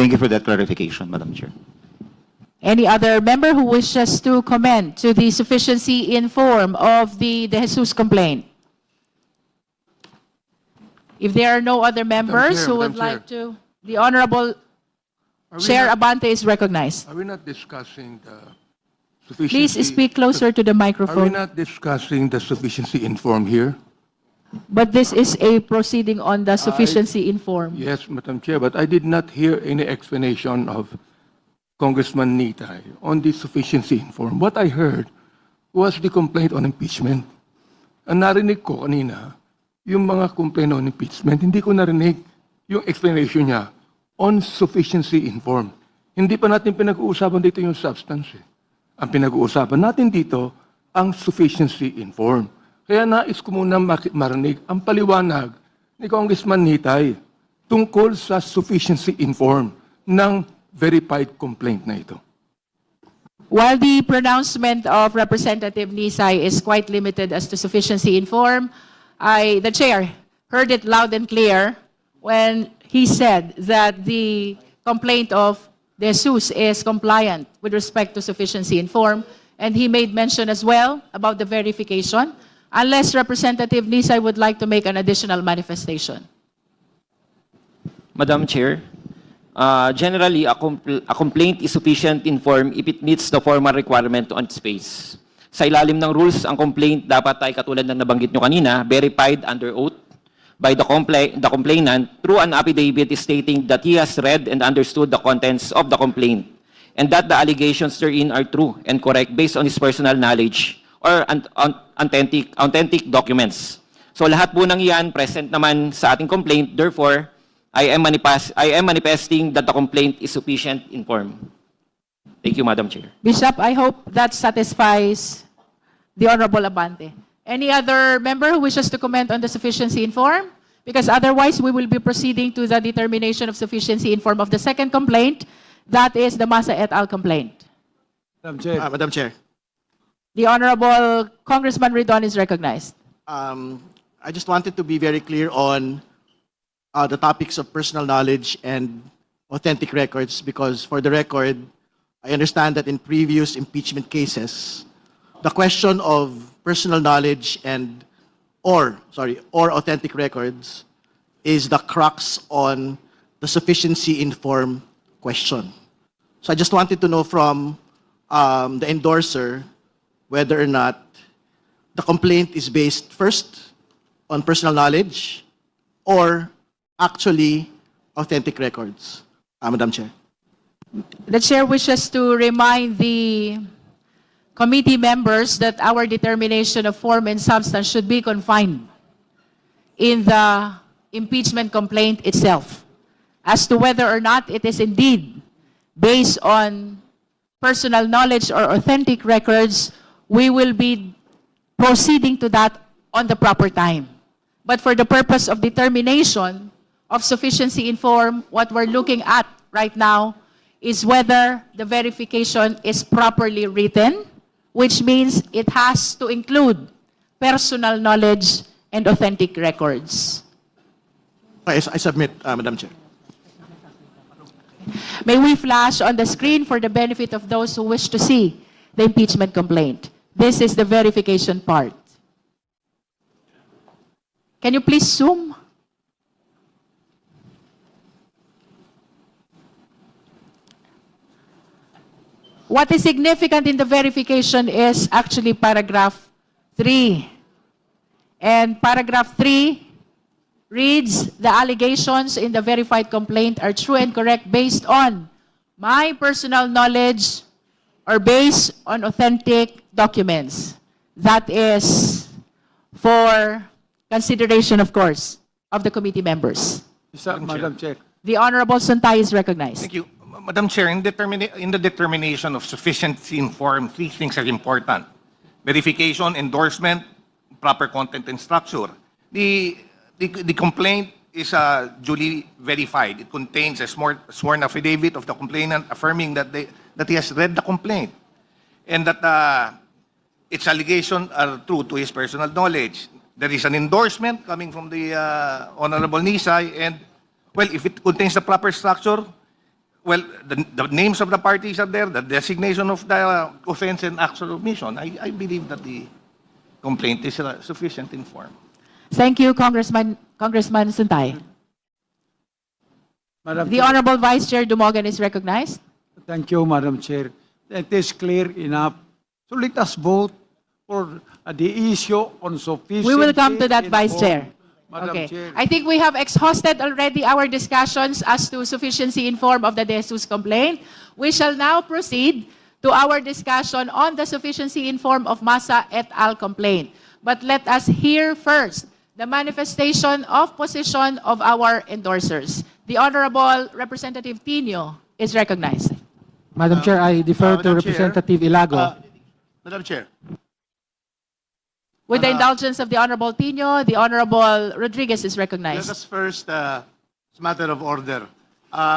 Thank you for that clarification, Madam Chair. Any other member who wishes to comment to the sufficiency in form of the De Jesus complaint? If there are no other members Chair, who would Madam like to, the Honorable Chair Abante is recognized. Are we not discussing the sufficiency? Please speak closer to the Are we microphone. not discussing the sufficiency in form here? But this is a proceeding on the sufficiency in form. Yes, Madam Chair, but I did not hear any explanation of Congressman Nitay on the sufficiency in form. What I heard was the complaint on impeachment. Ang narinig ko kanina, yung mga complaint on impeachment, hindi ko narinig yung explanation niya on sufficiency in form. Hindi pa natin pinag-uusapan dito yung substance. Ang pinag-uusapan natin dito, ang sufficiency in form. Kaya nais ko muna marinig ang paliwanag ni Congressman Nitay tungkol sa sufficiency in form ng verified complaint na ito. While the pronouncement of Representative Nisay is quite limited as to sufficiency in form, the chair heard it loud and clear when he said that the complaint of De Jesus is compliant with respect to sufficiency in form, and he made mention as well about the verification, unless Representative Nisay would like to make an additional manifestation. Madam Chair, generally, a complaint is sufficient in form if it meets the formal requirement on its face. Sa ilalim ng rules, ang complaint dapat ay katulad ng nabanggit nyo kanina, verified under oath by the complainant through an affidavit stating that he has read and understood the contents of the complaint and that the allegations therein are true and correct based on his personal knowledge or authentic documents. So lahat po ng iyan present naman sa ating complaint, therefore, I am manifesting that the complaint is sufficient in form. Thank you, Madam Chair. Bishop, I hope that satisfies the Honorable Abante. Any other member who wishes to comment on the sufficiency in form? Because otherwise, we will be proceeding to the determination of sufficiency in form of the second complaint, that is the Masa et al. Complaint. Madam Chair, The Honorable Congressman Ridon is recognized. I just wanted to be very clear on the topics of personal knowledge and authentic records, because for the record, I understand that in previous impeachment cases, the question of personal knowledge or authentic records is the crux on the sufficiency in form question. So I just wanted to know from the endorser whether or not the complaint is based first on personal knowledge or actually authentic records. Madam Chair. The Chair wishes to remind the committee members that our determination of form and substance should be confined in the impeachment complaint itself. As to whether or not it is indeed based on personal knowledge or authentic records, we will be proceeding to that on the proper time. But for the purpose of determination of sufficiency in form, what we're looking at right now is whether the verification is properly written, which means it has to include personal knowledge and authentic records. I submit, Madam Chair. May we flash on the screen for the benefit of those who wish to see the impeachment complaint. This is the verification part. Can you please zoom? What is significant in the verification is actually paragraph 3. And paragraph 3 reads, the allegations in the verified complaint are true and correct based on my personal knowledge or based on authentic documents. That is for consideration, of course, of the committee members. Madam Chair. The Honorable Suntay is recognized. Thank you. Madam Chair, in the determination of sufficiency in form, three things are important. Verification, endorsement, proper content and structure. The complaint is duly verified. It contains a sworn affidavit of the complainant affirming that he has read the complaint and that its allegations are true to his personal knowledge. There is an endorsement coming from the Honorable Nisay, and, well, if it contains the proper structure, Well, the names of the parties are there, the designation of the offense and actual omission. I believe that the complaint is sufficient in form. Thank you, Congressman Suntay. Madam The Chair, Honorable Vice Chair Dumogan is recognized. thank you, Madam Chair. It is clear enough. So let us vote for the issue on sufficiency. We will come to that, in Vice form. Chair. Madam Okay. Chair. I think we have exhausted already our discussions as to sufficiency in form of the De Jesus complaint. We shall now proceed to our discussion on the sufficiency in form of Massa et al. Complaint. But let us hear first the manifestation of position of our endorsers. The Honorable Representative Tino is recognized. Madam Chair, I defer to Madam Chair, Representative Ilago. Madam Chair, With the indulgence of the Honorable Tino, the Honorable Rodriguez is Let recognized. us first, it's a matter of order.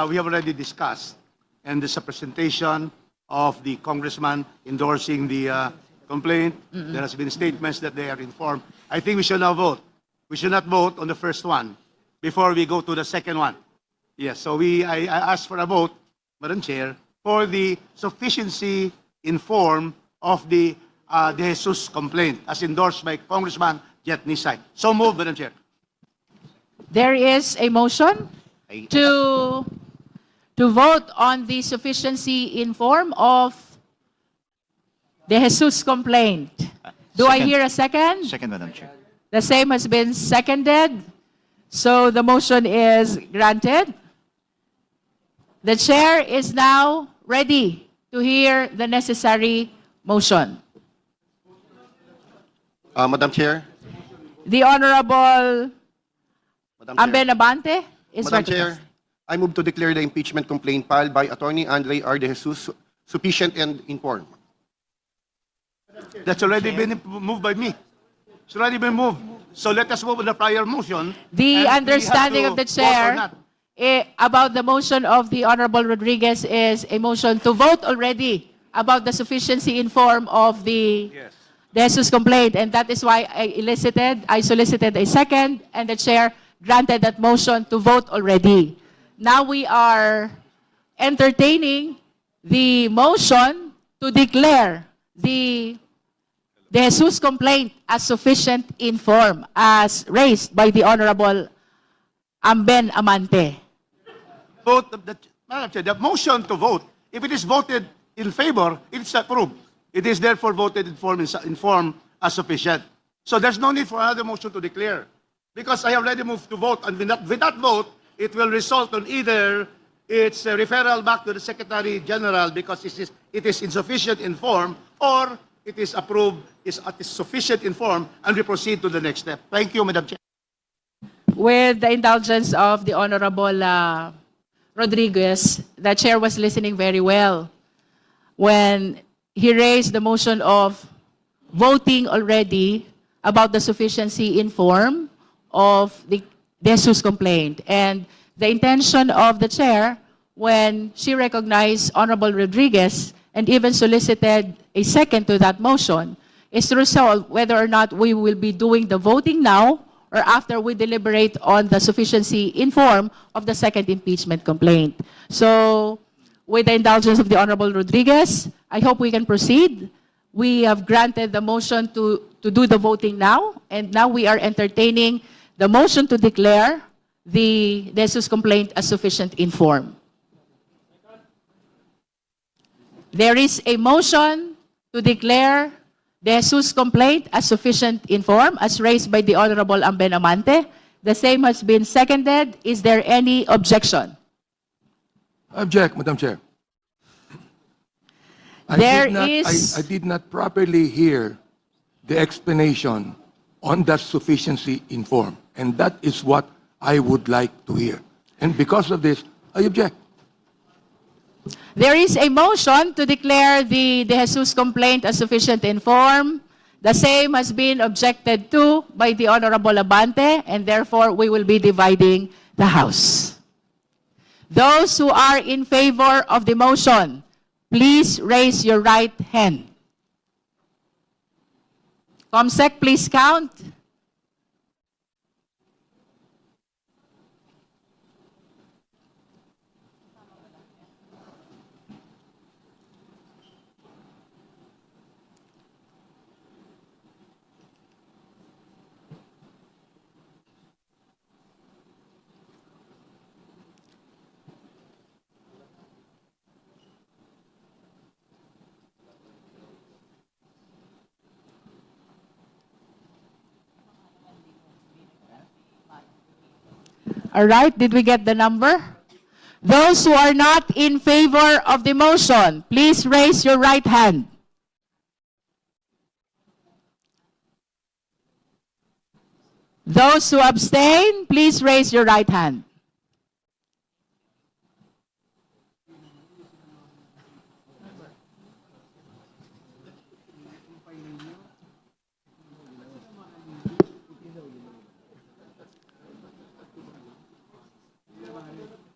We have already discussed, and there's a presentation of the congressman endorsing the complaint. There has been statements that they are informed. I think we should now vote. We should not vote on the first one before we go to the second one. Yes, so I ask for a vote, Madam Chair, for the sufficiency in form of the De Jesus complaint as endorsed by Congressman Jet Nisay. So moved, Madam Chair. There is a motion to vote on the sufficiency in form of the Jesus complaint. Do I Second. hear a second? Second, Madam Chair. The same has been seconded. So the motion is granted. The chair is now ready to hear the necessary motion. Madam Chair, The Honorable Madam Chair, Amben Abante is Madam recognized. Chair, I move to declare the impeachment complaint filed by Attorney Andre R. De Jesus sufficient and informed. That's already been moved by me. It's already been moved. So let us move on the prior motion. The and we understanding have of the to vote or chair not. about the motion of the Honorable Rodriguez is a motion to vote already about the sufficiency in form of the Jesus complaint. And that is why I solicited a second, and the chair granted that motion to vote already. Now we are entertaining the motion to declare the Jesus complaint as sufficient in form as raised by the Honorable Amben Amante. Vote Madam Chair, the motion to vote, if it is voted in favor, it's approved. It is therefore voted in form as sufficient. So there's no need for another motion to declare. Because I have already moved to vote, and with that vote, it will result on either its referral back to the Secretary General because it is insufficient in form, or it is approved, it is sufficient in form, and we proceed to the next step. Thank you, Madam Chair. With the indulgence of the Honorable Rodriguez, the chair was listening very well when he raised the motion of voting already about the sufficiency in form of the Jesus complaint. And the intention of the chair, when she recognized Honorable Rodriguez and even solicited a second to that motion, is to resolve whether or not we will be doing the voting now or after we deliberate on the sufficiency in form of the second impeachment complaint. So, with the indulgence of the Honorable Rodriguez, I hope we can proceed. We have granted the motion to do the voting now, and now we are entertaining the motion to declare the Jesus complaint as sufficient in form. There is a motion to declare the Jesus complaint as sufficient in form, as raised by the Honorable Amben Amante. The same has been seconded. Is there any objection? Object, Madam Chair. There I is- did not properly hear the explanation on that sufficiency in form. And that is what I would like to hear. And because of this, I object. There is a motion to declare the De Jesus complaint as sufficient in form. The same has been objected to by the Honorable Abante, and therefore we will be dividing the House. Those who are in favor of the motion, please raise your right hand. Comsec, please count. All right, did we get the number? Those who are not in favor of the motion, please raise your right hand. Those who abstain, please raise your right hand.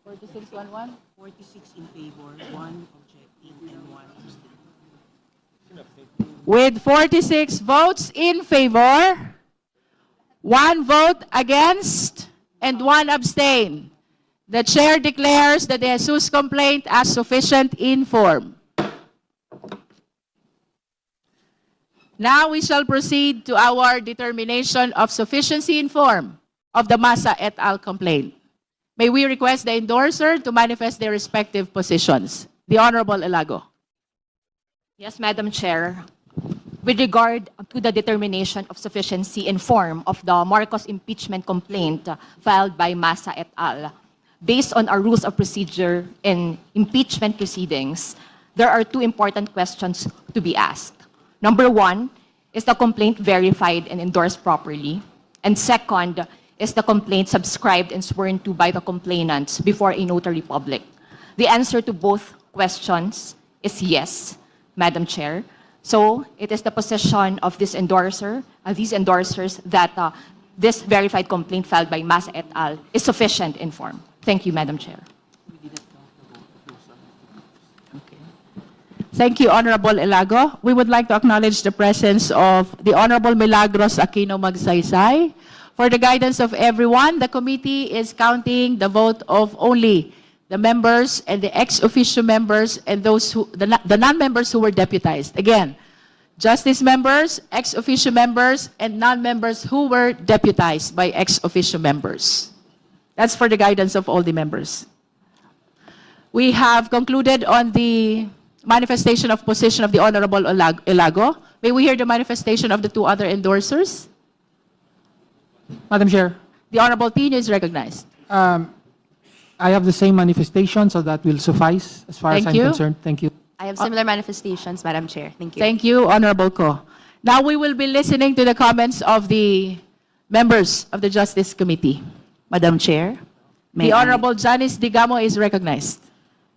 (4611) 46 in favor, 1 objecting, and 1 abstaining. With 46 votes in favor, 1 vote against, and 1 abstain, the chair declares the De Jesus complaint as sufficient in form. Now we shall proceed to our determination of sufficiency in form of the Masa et al. Complaint. May we request the endorser to manifest their respective positions. The Honorable Elago. Yes, Madam Chair. With regard to the determination of sufficiency in form of the Marcos impeachment complaint filed by Masa et al., based on our rules of procedure in impeachment proceedings, there are 2 important questions to be asked. Number 1, is the complaint verified and endorsed properly? And second, is the complaint subscribed and sworn to by the complainants before a notary public? The answer to both questions is yes, Madam Chair. So it is the position of this endorser, these endorsers, that this verified complaint filed by Masa et al. Is sufficient in form. Thank you, Madam Chair. Thank you, Honorable Elago. We would like to acknowledge the presence of the Honorable Milagros Aquino Magsaysay. For the guidance of everyone, the committee is counting the vote of only the members and the ex officio members and those who, the non-members who were deputized. Again, justice members, ex officio members, and non-members who were deputized by ex officio members. That's for the guidance of all the members. We have concluded on the manifestation of position of the Honorable Elago. May we hear the manifestation of the 2 other endorsers? Madam Chair, The Honorable Tino is recognized. I have the same manifestation, so that will suffice as far as Thank I'm you. concerned. Thank you. I have similar manifestations, Madam Chair. Thank you. Thank you, Honorable Ko. Now we will be listening to the comments of the members of the Justice Committee. Madam Chair, The Honorable Janice Digamo is recognized.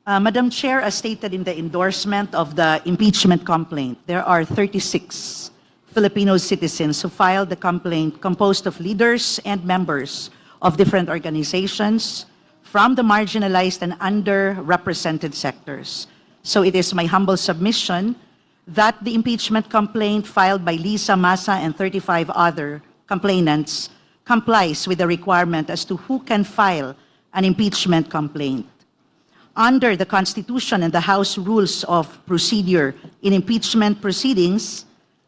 Madam Chair, as stated in the endorsement of the impeachment complaint, there are 36 Filipino citizens who filed the complaint composed of leaders and members of different organizations from the marginalized and underrepresented sectors. So it is my humble submission that the impeachment complaint filed by Lisa Masa and 35 other complainants complies with the requirement as to who can file an impeachment complaint. Under the Constitution and the House Rules of Procedure in impeachment proceedings,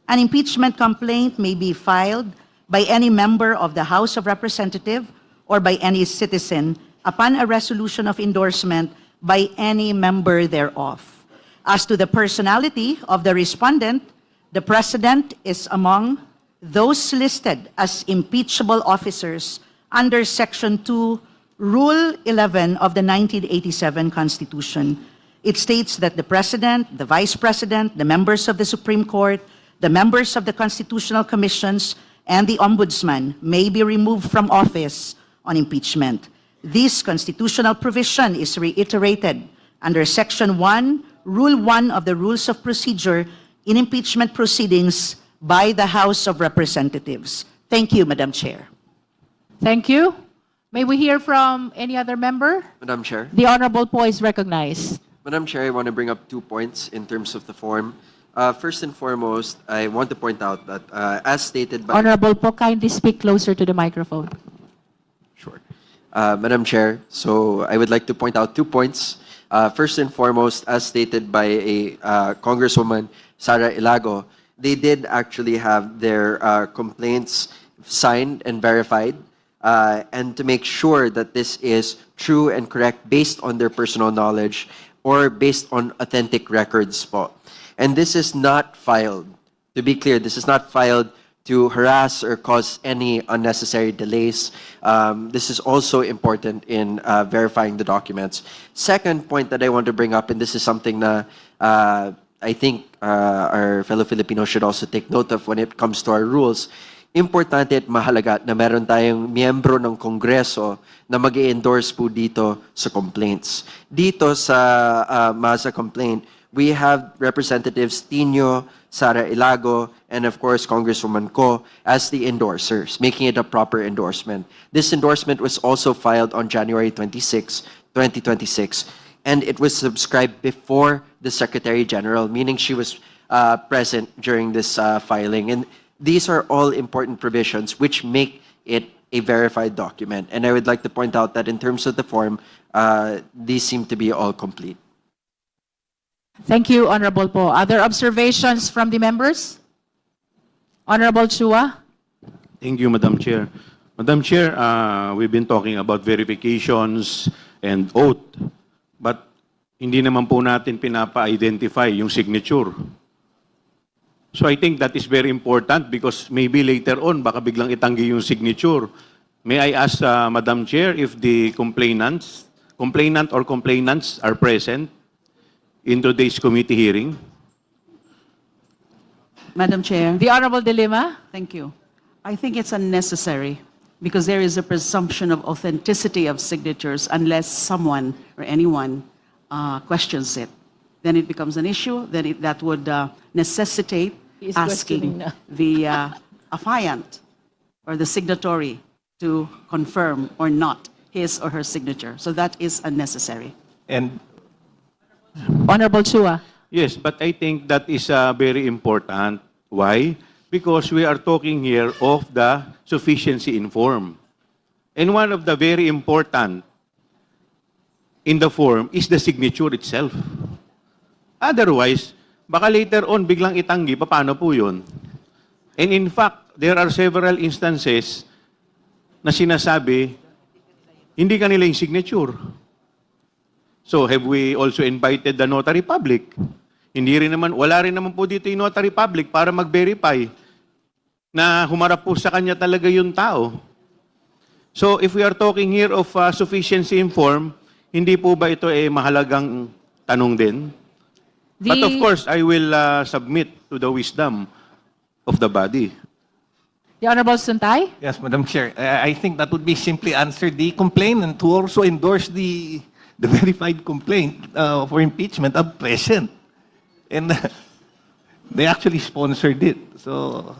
an impeachment complaint may be filed by any member of the House of Representatives or by any citizen upon a resolution of endorsement by any member thereof. As to the personality of the respondent, the President is among those listed as impeachable officers under Section 2, Rule 11 of the 1987 Constitution. It states that the President, the Vice President, the members of the Supreme Court, the members of the Constitutional Commissions, and the Ombudsman may be removed from office on impeachment. This constitutional provision is reiterated under Section 1, Rule 1 of the Rules of Procedure in impeachment proceedings by the House of Representatives. Thank you, Madam Chair. Thank you. May we hear from any other member? Madam Chair. The Honorable Po is recognized. Madam Chair, I want to bring up 2 points in terms of the form. First and foremost, I want to point out that as stated by... Honorable Po, kindly speak closer to the microphone. Sure. Madam Chair, so I would like to point out 2 points. First and foremost, as stated by a Congresswoman, Sara Ilago, they did actually have their complaints signed and verified, and to make sure that this is true and correct based on their personal knowledge or based on authentic records po. And this is not filed, to be clear, this is not filed to harass or cause any unnecessary delays. This is also important in verifying the documents. Second point that I want to bring up, and this is something that I think our fellow Filipinos should also take note of when it comes to our rules. Importante at mahalaga na meron tayong miyembro ng Kongreso na mag-endorse po dito sa complaints. Dito sa MASA complaint, we have Representatives Tino, Sara Ilago, and of course Congresswoman Ko as the endorsers, making it a proper endorsement. This endorsement was also filed on January 26, 2026, and it was subscribed before the Secretary General, meaning she was present during this filing. And these are all important provisions which make it a verified document. And I would like to point out that in terms of the form, these seem to be all complete. Thank you, Honorable Po. Other observations from the members? Honorable Chua? Thank you, Madam Chair. Madam Chair, we've been talking about verifications and oath, but hindi naman po natin pinapa-identify yung signature. So I think that is very important because maybe later on, baka biglang itanggi yung signature. May I ask, Madam Chair, if the complainant or complainants are present in today's committee hearing? Madam Chair, The Honorable De Lima? thank you. I think it's unnecessary because there is a presumption of authenticity of signatures unless someone or anyone questions it. Then it becomes an issue, then that would necessitate He is asking questioning now. the affiant or the signatory to confirm or not his or her signature. So that is unnecessary. And Honorable Chua? Yes, but I think that is very important. Why? Because we are talking here of the sufficiency in form. And one of the very important in the form is the signature itself. Otherwise, baka later on biglang itanggi, paano po yun? And in fact, there are several instances na sinasabi, hindi kanila yung signature. So have we also invited the notary public? Hindi rin naman, wala rin naman po dito yung notary public para mag-verify na humarap po sa kanya talaga yung tao. So if we are talking here of sufficiency in form, hindi po ba ito mahalagang tanong din? But of course, I will submit to the wisdom of the body. The Honorable Suntay? yes, Madam Chair, I think that would be simply answer the complainant who also endorsed the verified complaint for impeachment are present. And they actually sponsored it. So